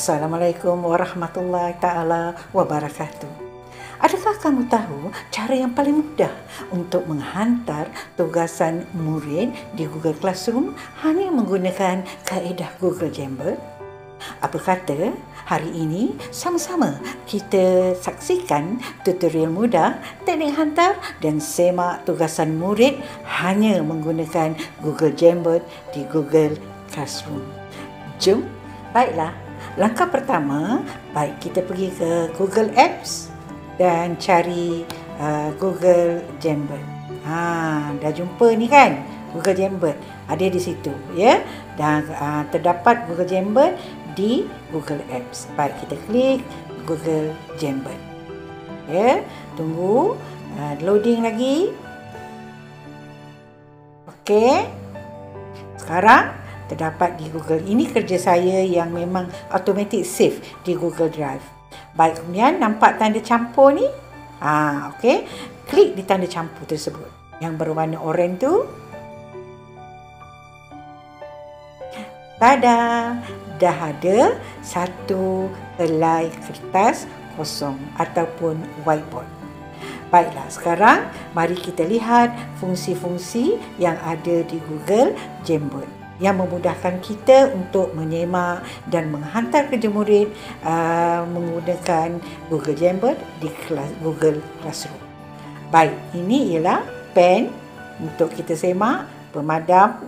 Assalamualaikum warahmatullahi ta'ala wabarakatuh. Adakah kamu tahu cara yang paling mudah untuk menghantar tugasan murid di Google Classroom hanya menggunakan kaedah Google Jamboard? Apa kata hari ini sama-sama kita saksikan tutorial mudah teknik hantar dan semak tugasan murid hanya menggunakan Google Jamboard di Google Classroom. Jom, baiklah. Langkah pertama, baik kita pergi ke Google Apps dan cari Google Jamboard. Dah jumpa ni kan Google Jamboard, ada di situ ya. Dan terdapat Google Jamboard di Google Apps. Baik, kita klik Google Jamboard. Ya, tunggu loading lagi. Okey. Sekarang terdapat di Google. Ini kerja saya yang memang automatic save di Google Drive. Baik, kemudian nampak tanda campur ni? Okey. Klik di tanda campur tersebut yang berwarna oranye tu. Tada! Dah ada satu helai kertas kosong ataupun whiteboard. Baiklah, sekarang mari kita lihat fungsi-fungsi yang ada di Google Jamboard yang memudahkan kita untuk menyemak dan menghantar kerja murid menggunakan Google Jamboard di Google Classroom. Baik, ini ialah pen untuk kita semak, pemadam,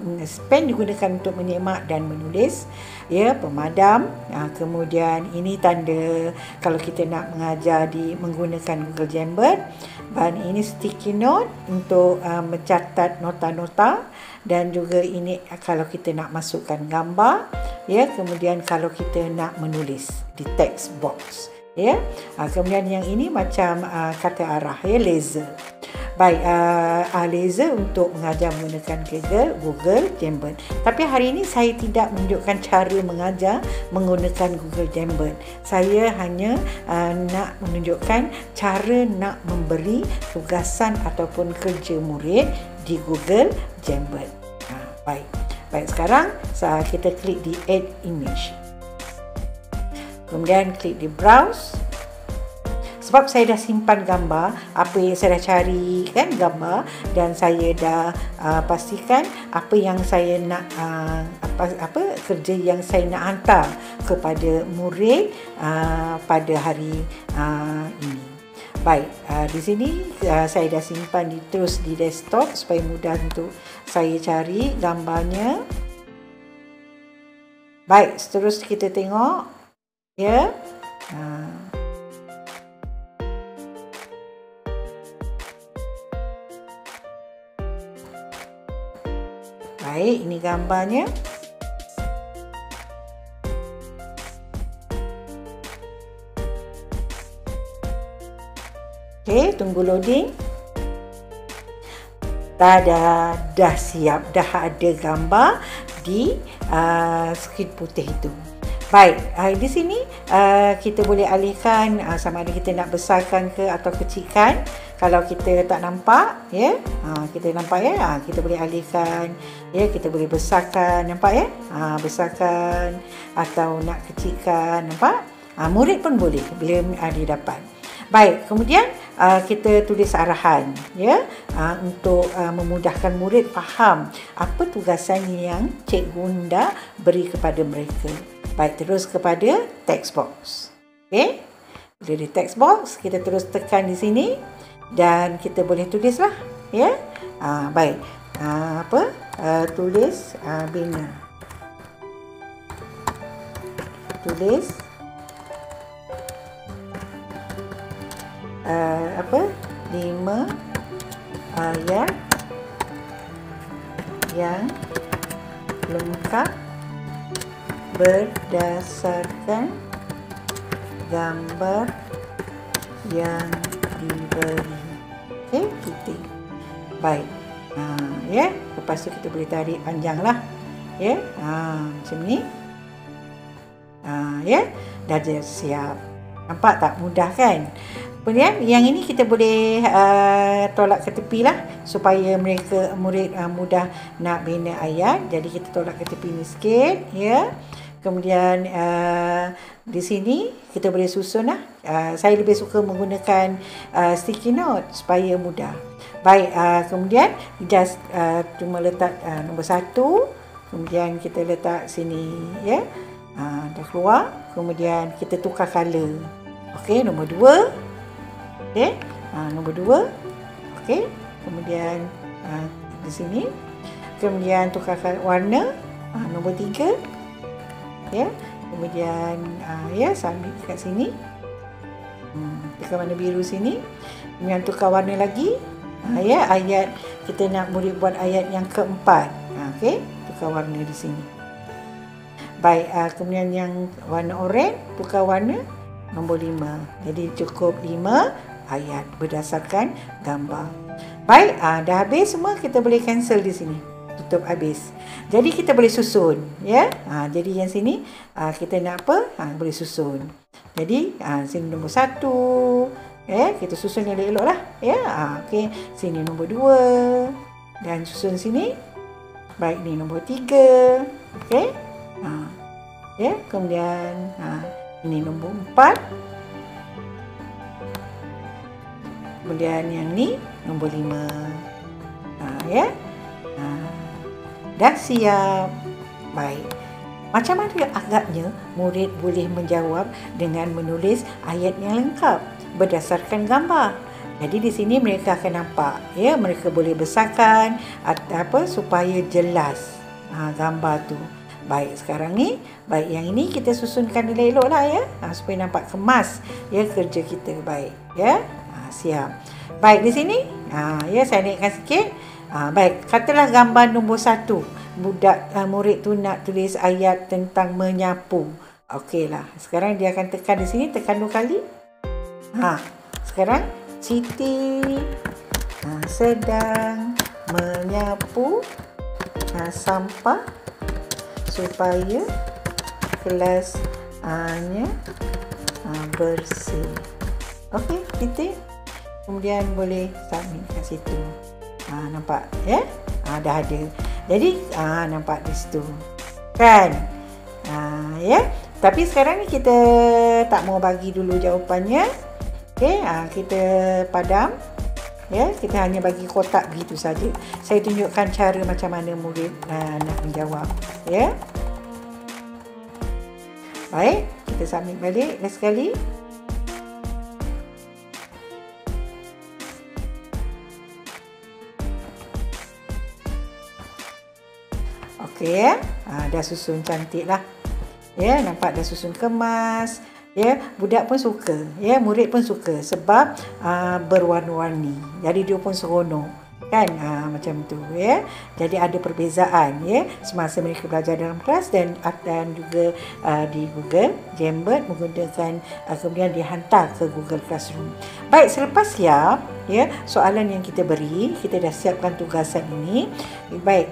pen digunakan untuk menyemak dan menulis, ya, pemadam. Kemudian ini tanda kalau kita nak mengajar menggunakan Google Jamboard. Dan ini sticky note untuk mencatat nota-nota, dan juga ini kalau kita nak masukkan gambar, ya. Kemudian kalau kita nak menulis di text box, ya. Kemudian yang ini macam kata arah, ya, laser. Baik, laser untuk mengajar menggunakan Google Jamboard. Tapi hari ini saya tidak menunjukkan cara mengajar menggunakan Google Jamboard. Saya hanya nak menunjukkan cara nak memberi tugasan ataupun kerja murid di Google Jamboard. Baik, sekarang kita klik di Add Image. Kemudian klik di Browse. Sebab saya dah simpan gambar apa yang saya dah cari, kan, gambar, dan saya dah pastikan apa yang saya nak apa kerja yang saya nak hantar kepada murid pada hari ini. Baik, di sini saya dah simpan terus di desktop supaya mudah untuk saya cari gambarnya. Baik, seterusnya kita tengok, ya. Baik, ini gambarnya. Okey, tunggu loading. Tada, dah siap, dah ada gambar di skrin putih itu. Baik, di sini kita boleh alihkan sama ada kita nak besarkan ke atau kecilkan. Kalau kita tak nampak, ya, kita nampak, ya, kita boleh alihkan, ya, kita boleh besarkan, nampak, ya, besarkan atau nak kecilkan, nampak. Murid pun boleh bila dia dapat. Baik, kemudian kita tulis arahan, ya, untuk memudahkan murid faham apa tugasan yang cikgu hendak beri kepada mereka. Baik, terus kepada text box. Okey. Bila di text box, kita terus tekan di sini dan kita boleh tulislah, ya. Baik. Tulis bina. Tulis 5 ayat yang lengkap berdasarkan gambar yang diberi. Okey, titik. Baik. Ya, lepas tu kita boleh tarik panjanglah. Ya. Macam ni. Ya, dah siap. Nampak tak mudah, kan? Kemudian yang ini kita boleh tolak ke tepi lah supaya murid mudah nak bina ayat. Jadi kita tolak ke tepi ni sikit, ya. Kemudian di sini kita boleh susun lah. Saya lebih suka menggunakan sticky note supaya mudah. Baik, kemudian just cuma letak nombor 1, kemudian kita letak sini, ya. Dah keluar, kemudian kita tukar color. Okey, nombor 2. Okey, nombor 2. Okey, kemudian di sini, kemudian tukar warna, nombor 3, ya. Kemudian ya, submit kat sini. Tukar warna biru sini, kemudian tukar warna lagi. Ya, ayat kita nak murid buat ayat yang keempat. Okey, tukar warna di sini. Baik, kemudian yang warna oranye tukar warna nombor 5. Jadi cukup 5 ayat berdasarkan gambar. Baik, dah habis semua, kita boleh cancel di sini. Tutup habis. Jadi kita boleh susun, ya. Jadi yang sini kita nak apa? Boleh susun. Jadi sini nombor 1. Kita susun elok-elok lah, ya. Okey, sini nombor 2 dan susun sini. Baik, ni nombor 3. Okey. Ya, kemudian ini nombor 4. Kemudian yang ni nombor 5. Ya. Dah siap. Baik. Macam mana agaknya murid boleh menjawab dengan menulis ayat yang lengkap berdasarkan gambar. Jadi di sini mereka akan nampak, ya, mereka boleh besarkan atau supaya jelas gambar tu. Baik, sekarang ni, baik, yang ini kita susunkan elok-elok lah, ya, supaya nampak kemas, ya, kerja kita. Baik, ya. Siap. Baik, di sini ya, saya naikkan sikit. Baik, katalah gambar nombor 1. Murid tu nak tulis ayat tentang menyapu. Okeylah. Sekarang dia akan tekan di sini, tekan 2 kali. Sekarang Siti sedang menyapu sampah supaya kelasnya bersih. Okey, titik. Kemudian boleh submit kat situ. Nampak, ya? Dah ada. Jadi nampak di situ. Kan? Ya. Tapi sekarang ni kita tak mau bagi dulu jawapannya. Okey, kita padam. Ya, kita hanya bagi kotak begitu saja. Saya tunjukkan cara macam mana murid nak menjawab, ya. Baik, kita submit balik last sekali. Okey, dah susun cantik lah. Ya, nampak dah susun kemas. Ya, budak pun suka, ya, murid pun suka sebab berwarna-warni. Jadi dia pun seronok, kan? Macam tu, ya. Jadi ada perbezaan, ya, semasa mereka belajar dalam kelas dan juga di Google Jamboard menggunakan kemudian dihantar ke Google Classroom. Baik, selepas siap, ya, soalan yang kita beri, kita dah siapkan tugasan ini. Baik,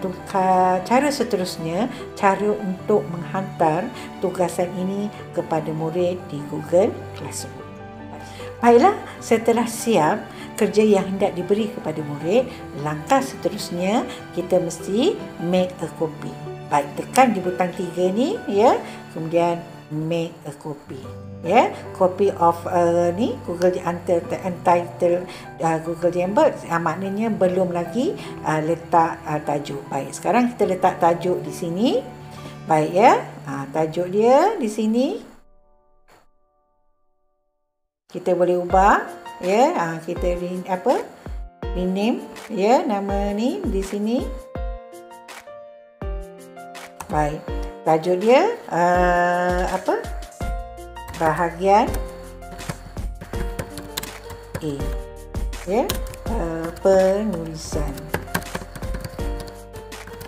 cara seterusnya, cara untuk menghantar tugasan ini kepada murid di Google Classroom. Baiklah, setelah siap kerja yang hendak diberi kepada murid, langkah seterusnya kita mesti make a copy. Baik, tekan di butang 3 ni, ya, kemudian make a copy. Ya, copy of ni Google Untitled Google Jamboard, maknanya belum lagi letak tajuk. Baik, sekarang kita letak tajuk di sini. Baik, ya. Tajuk dia di sini. Kita boleh ubah, ya. Kita rename, ya, nama ni di sini. Baik. Tajuk dia bahagian A, ya, penulisan.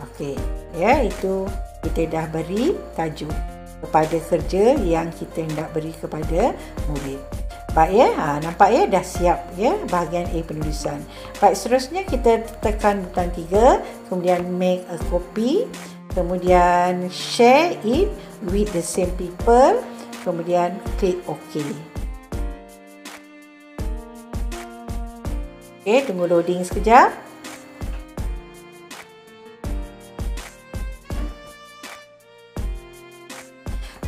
Okey, ya, itu kita dah beri tajuk kepada kerja yang kita hendak beri kepada murid. Baik, ya, nampak, ya, dah siap, ya, bahagian A penulisan. Baik, seterusnya kita tekan butang 3, kemudian make a copy, kemudian share it with the same people, kemudian klik OK. Okey, tunggu loading sekejap.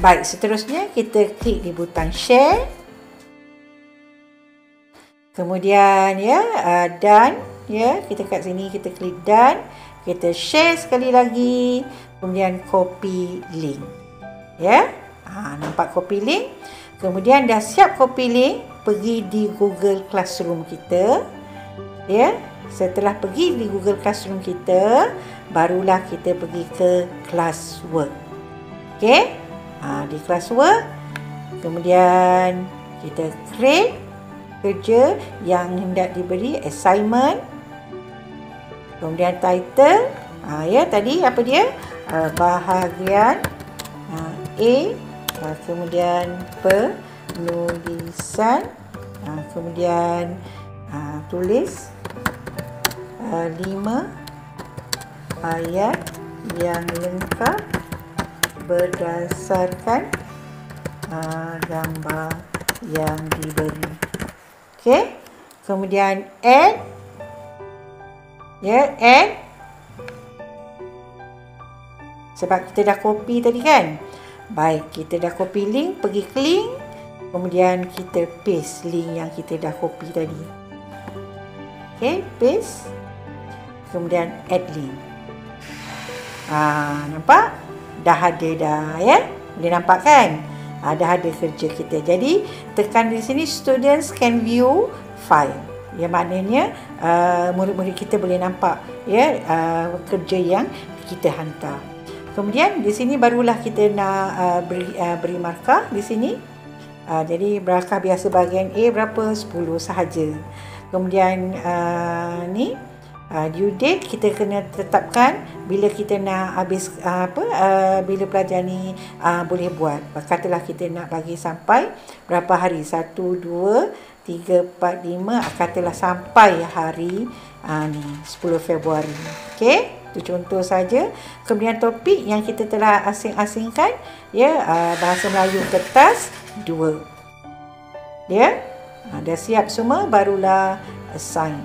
Baik, seterusnya kita klik di butang share. Kemudian done, kita kat sini kita klik done. Kita share sekali lagi. Kemudian copy link. Nampak copy link. Kemudian dah siap copy link, pergi di Google Classroom kita. Setelah pergi di Google Classroom kita, barulah kita pergi ke classwork. Di classwork, kemudian kita create kerja yang hendak diberi, assignment. Kemudian title, tadi apa dia? Bahagian A. Kemudian penulisan. Kemudian tulis 5 ayat yang lengkap berdasarkan gambar yang diberi. Kemudian add. Add. Sebab kita dah copy tadi kan. Baik, kita dah copy link, pergi ke link. Kemudian kita paste link yang kita dah copy tadi. Paste. Kemudian add link. Nampak? Dah ada dah, Boleh nampak kan? Dah ada kerja kita. Jadi, tekan di sini students can view file. Yang maknanya murid-murid kita boleh nampak kerja yang kita hantar. Kemudian di sini barulah kita nak beri markah di sini. Jadi markah biasa bahagian A berapa? 10 sahaja. Kemudian ni due date kita kena tetapkan bila kita nak habis bila pelajar ni boleh buat. Katalah kita nak bagi sampai berapa hari? 1, 2, 3, 4, 5, katalah sampai hari ni 10 Februari. Itu contoh saja. Kemudian topik yang kita telah asing-asingkan, bahasa Melayu kertas 2. Dah siap semua, barulah assign.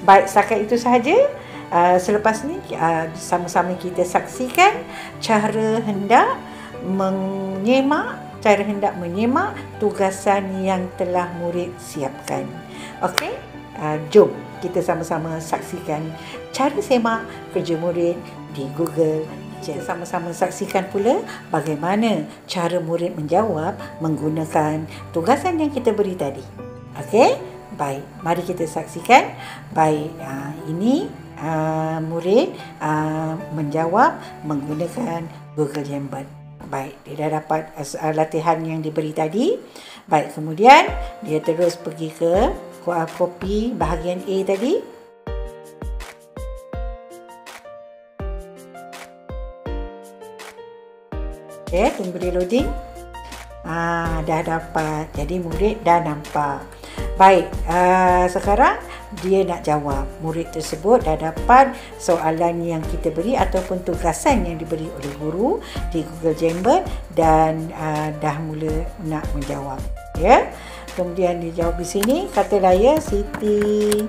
Baik, setakat itu sahaja. Selepas ni sama-sama kita saksikan cara hendak menyemak tugasan yang telah murid siapkan. Jom kita sama-sama saksikan cara semak kerja murid di Google. Sama-sama saksikan pula bagaimana cara murid menjawab menggunakan tugasan yang kita beri tadi. Baik, mari kita saksikan. Baik, ini murid menjawab menggunakan Google Jamboard. Baik, dia dah dapat latihan yang diberi tadi. Baik, kemudian dia terus pergi ke copy bahagian A tadi. Tunggu dia loading. Dah dapat. Jadi murid dah nampak. Baik, sekarang dia nak jawab. Murid tersebut dah dapat soalan yang kita beri ataupun tugasan yang diberi oleh guru di Google Jamboard dan dah mula nak menjawab. Kemudian dia jawab di sini, katalah Siti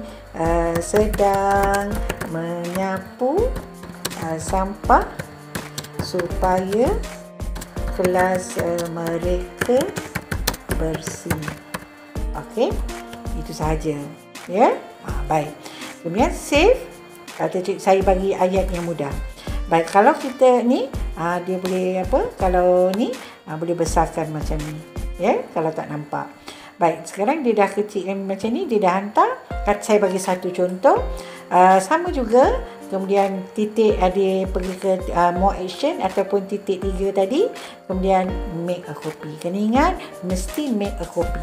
sedang menyapu sampah supaya kelas mereka bersih. Itu sahaja. Baik. Kemudian save. Kata saya bagi ayat yang mudah. Baik, kalau kita ni dia boleh kalau ni boleh besarkan macam ni. Kalau tak nampak. Baik, sekarang dia dah kecilkan macam ni, dia dah hantar. Saya bagi satu contoh. Sama juga. Kemudian titik dia pergi ke more action ataupun titik 3 tadi. Kemudian make a copy. Kena ingat, mesti make a copy.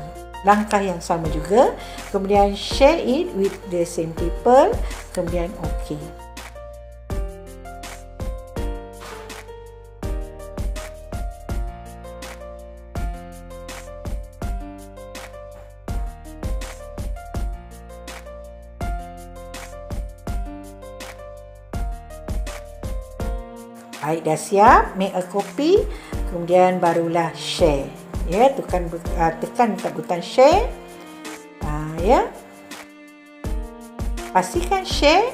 Langkah yang sama juga. Kemudian share it with the same people. Kemudian OK. Baik, dah siap. Make a copy. Kemudian barulah share. Tekan kat butang share. Pastikan share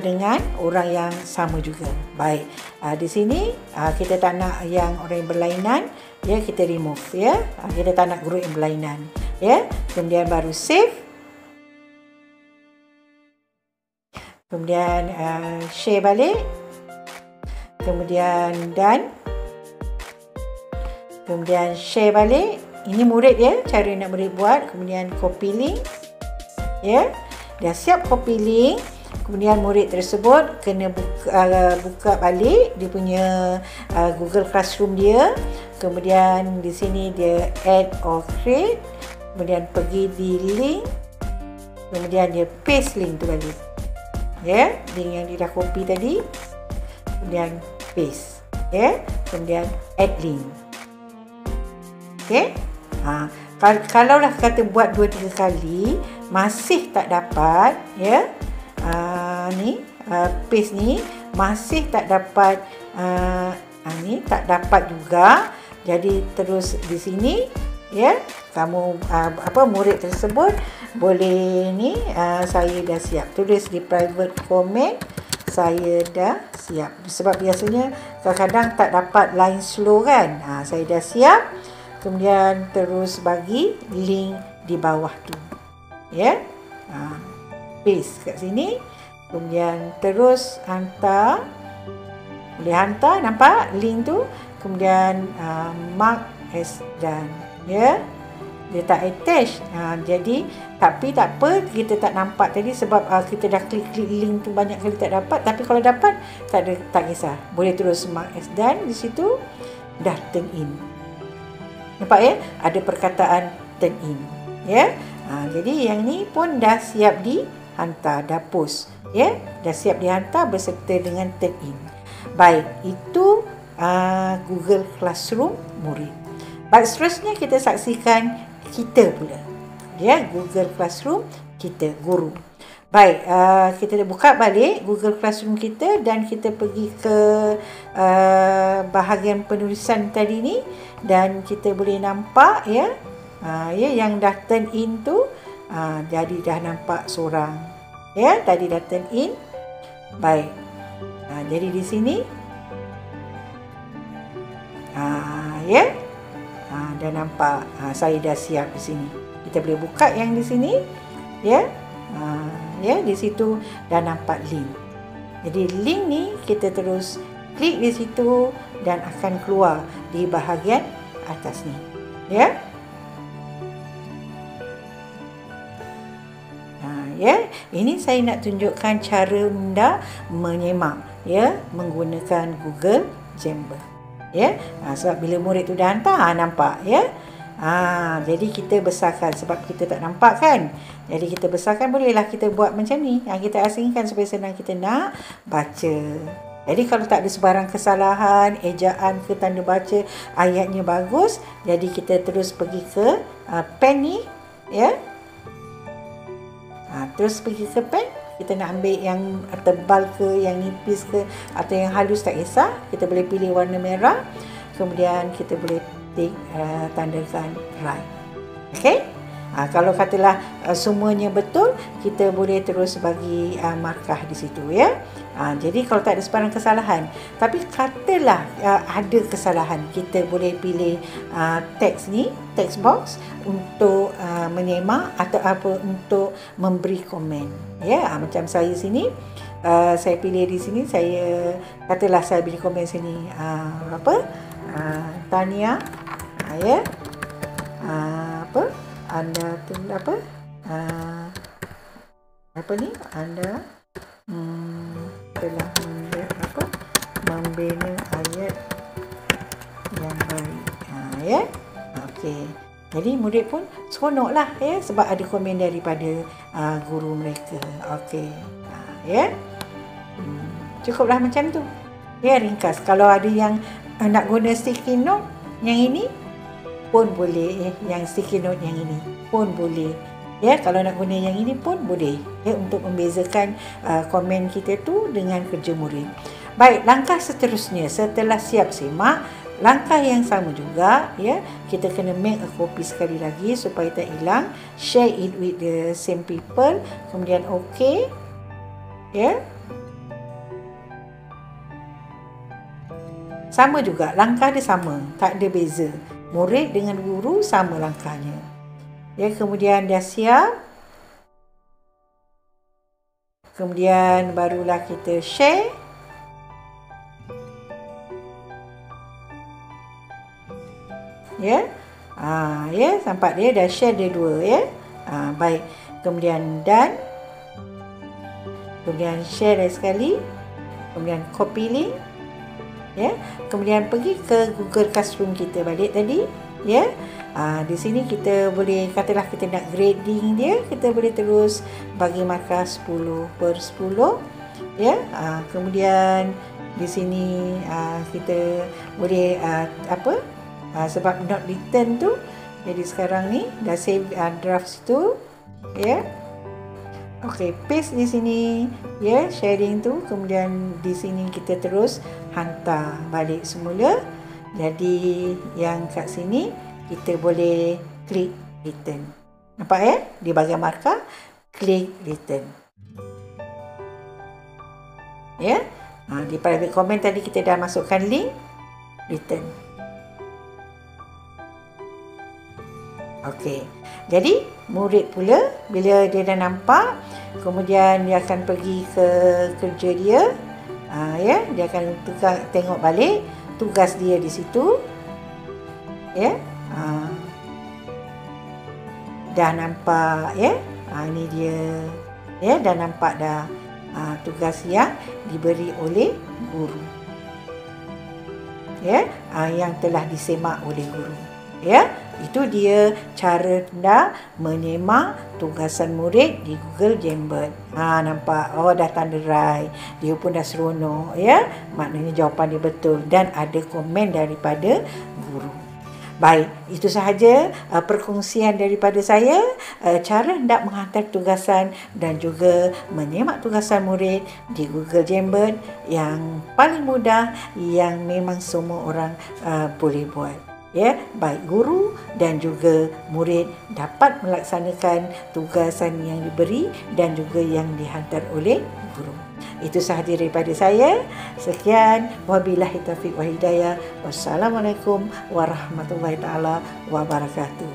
dengan orang yang sama juga. Baik, di sini kita tak nak yang orang yang berlainan, ya, kita remove, ya. Kita tak nak group yang berlainan, ya. Kemudian baru save. Kemudian share balik. Kemudian done. Kemudian share balik. Ini murid, ya, cara nak murid buat. Kemudian copy link, ya. Dah siap copy link. Kemudian murid tersebut kena buka balik dia punya Google Classroom dia. Kemudian di sini dia add or create. Kemudian pergi di link. Kemudian dia paste link tu balik. Ya, link yang dia dah copy tadi. Kemudian paste, ya. Kemudian add link. Okey. Kalau dah kata buat 2-3 kali masih tak dapat, ya. Paste ni masih tak dapat, ni tak dapat juga. Jadi terus di sini, ya, kamu murid tersebut boleh ni, saya dah siap. Tulis di private comment, saya dah siap. Sebab biasanya kadang-kadang tak dapat line slow kan. Saya dah siap. Kemudian terus bagi link di bawah tu, ya. Paste kat sini. Kemudian terus hantar. Boleh hantar, nampak link tu. Kemudian mark as done, ya. Dia tak attach. Jadi tapi tak apa, kita tak nampak tadi sebab kita dah klik link tu banyak kali tak dapat. Tapi kalau dapat, tak kisah. Boleh terus mark as done di situ. Dah turn in. Nampak, ya? Ada perkataan turn in, ya. Jadi yang ni pun dah siap dihantar, dah post, ya. Dah siap dihantar berserta dengan turn in. Baik, itu Google Classroom murid. Baik, seterusnya kita saksikan kita pula, ya. Google Classroom kita, guru. Baik, kita buka balik Google Classroom kita dan kita pergi ke bahagian penulisan tadi ni dan kita boleh nampak, ya, yang dah turn in tu, jadi dah nampak seorang, ya, tadi dah turn in. Baik, jadi di sini, ya, dah nampak, saya dah siap di sini. Kita boleh buka yang di sini, ya. Ya, di situ dah nampak link. Jadi link ni kita terus klik di situ dan akan keluar di bahagian atas ni, ya. Ya, ini saya nak tunjukkan cara anda menyemak, ya, menggunakan Google Jamboard, ya. Sebab bila murid tu dah hantar, nampak, ya. Jadi kita besarkan sebab kita tak nampak kan. Jadi kita besarkan, bolehlah kita buat macam ni. Kita asingkan supaya senang kita nak baca. Jadi kalau tak ada sebarang kesalahan, ejaan ke tanda baca, ayatnya bagus, jadi kita terus pergi ke pen ni, ya. Terus pergi ke pen, kita nak ambil yang tebal ke, yang nipis ke, atau yang halus, tak kisah. Kita boleh pilih warna merah. Kemudian kita boleh tandakan right. Okey. Kalau katalah semuanya betul, kita boleh terus bagi markah di situ, ya. Jadi kalau tak ada sebarang kesalahan, tapi katalah ada kesalahan, kita boleh pilih teks ni, text box untuk menyemak atau apa untuk memberi komen, ya. Macam saya sini, saya pilih di sini, saya katalah saya beri komen sini, Tania, ya, anda tu apa ni, anda telah membina ayat yang baik, ya. Okey, jadi murid pun seronoklah, ya, sebab ada komen daripada guru mereka. Okey, ya. Cukuplah macam tu, ya, ringkas. Kalau ada yang nak guna sticky note yang ini pun boleh, yang sticky note yang ini pun boleh, ya. Kalau nak guna yang ini pun boleh, ya, untuk membezakan komen kita tu dengan kerja murid. Baik, langkah seterusnya setelah siap semak, langkah yang sama juga, ya, kita kena make a copy sekali lagi supaya tak hilang. Share it with the same people. Kemudian okey, Ya. Sama juga, langkah dia sama, tak ada beza. Murid dengan guru sama langkahnya. Ya, kemudian dah siap. Kemudian barulah kita share. Ya. Ya, nampak dia dah share dia dua ya. Baik. Kemudian done. Kemudian share lagi sekali. Kemudian copy link. Ya. Kemudian pergi ke Google Classroom kita balik tadi, ya. Di sini kita boleh, katalah kita nak grading dia, kita boleh terus bagi markah 10/10, ya. Kemudian di sini kita boleh sebab not return tu, jadi sekarang ni dah save draft situ, ya. Okey, paste di sini, ya, sharing tu. Kemudian di sini kita terus hantar balik semula. Jadi yang kat sini kita boleh klik return. Nampak ya? Di bahagian markah, klik return. Ya. Di private comment tadi kita dah masukkan link return. Okey. Jadi murid pula bila dia dah nampak, kemudian dia akan pergi ke kerja dia. Ya, dia akan tengok balik tugas dia di situ. Ya. Dah nampak ya. Ini dia. Ya, dah nampak dah tugas yang diberi oleh guru. Ya, yang telah disemak oleh guru. Ya, itu dia cara anda menyemak tugasan murid di Google Jamboard. Nampak? Oh, dah tanda right. Dia pun dah seronok, ya. Maknanya jawapan dia betul dan ada komen daripada guru. Baik, itu sahaja perkongsian daripada saya, cara hendak menghantar tugasan dan juga menyemak tugasan murid di Google Jamboard yang paling mudah, yang memang semua orang boleh buat. Ya, baik guru dan juga murid dapat melaksanakan tugasan yang diberi dan juga yang dihantar oleh guru. Itu sahaja daripada saya. Sekian, wabillahi taufiq wal hidayah. Wassalamualaikum warahmatullahi taala wabarakatuh.